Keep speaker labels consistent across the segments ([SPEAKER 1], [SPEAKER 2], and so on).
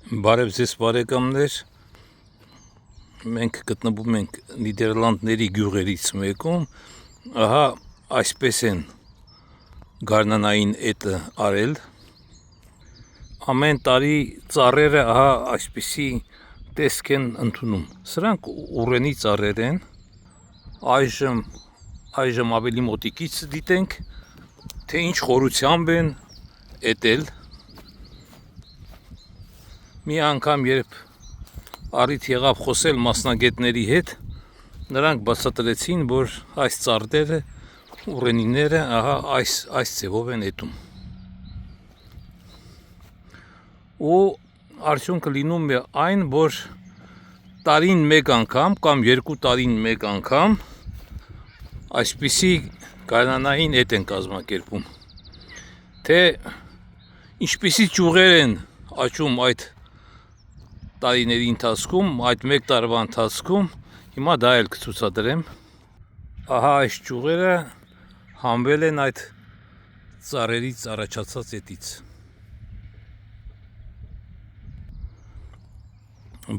[SPEAKER 1] Բարև ձեզ բարեկամներ, մենք գտնվում ենք Նիդերլանդների գյուղերից մեկում, ահա այսպես են գարնանային էտը արել, ամեն տարի ծառերը ահա այսպիսի տեսք են ընդունում, սրանք ուռենի ծառեր են, այժմ ավելի մոտիկից դիտենք, թե ինչ խորությամբ են էտել. Մի անգամ երբ առիթ եղավ խոսել մասնագետների հետ, նրանք բացատրեցին, որ այս ծառերը, ուռենիները ահա այս ձևով են էտում։ Ու արդյունքը լինում է այն, որ տարին մեկ անգամ կամ 2 տարին մեկ անգամ այսպիսի գարնանային էտ են կազմակերպում։ Թե ինչպիսի ճյուղեր են աճում այդ տարիների ընթացքում, այդ մեկ տարվա ընթացքում, հիմա դա էլ կցուցադրեմ։ Ահա այս ճյուղերը հանվել են այդ ծառերից առաջացած էտից։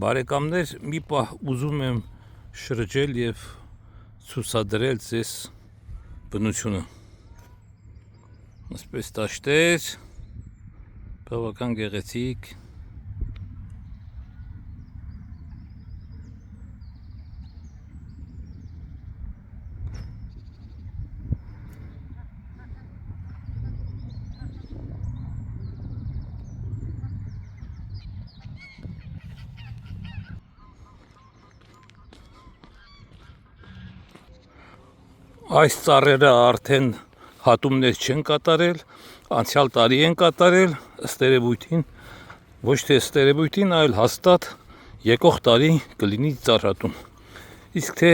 [SPEAKER 1] Բարեկամներ, մի պահ ուզում եմ շրջել եւ ցուցադրել ձեզ բնությունը։ Այսպես դաշտեր, բավական գեղեցիկ։ Այս ծառերը արդեն հատումներ չեն կատարել, անցյալ տարի են կատարել, ըստ երևույթին, ոչ թե ըստ երևույթին, այլ հաստատ եկող տարի կլինի ծառատում։ Իսկ թե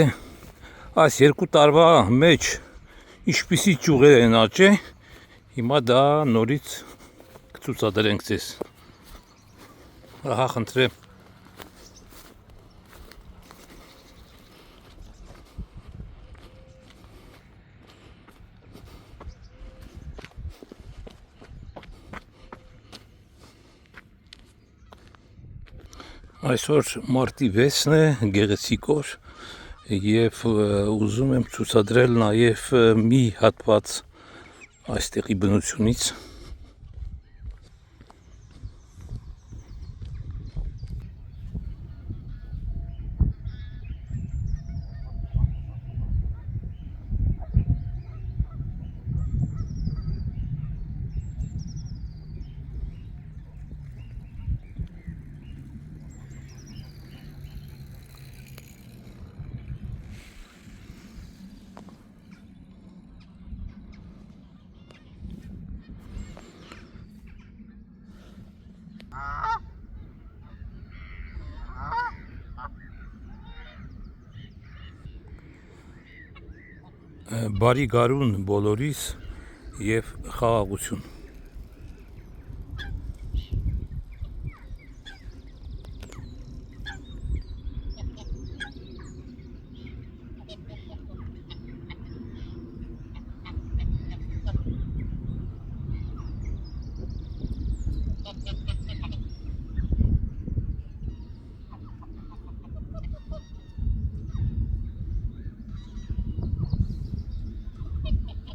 [SPEAKER 1] այս 2 տարվա մեջ ինչպիսի ճյուղեր են աճել, հիմա դա նորից կցուցադրենք ձեզ։ Ահա խնդրեմ։ Այսօր մարտի 6-ն է, գեղեցիկ օր, եւ ուզում եմ ցուցադրել նաեւ մի հատված այստեղի բնությունից։ Բարի գարուն բոլորիս եւ խաղաղություն։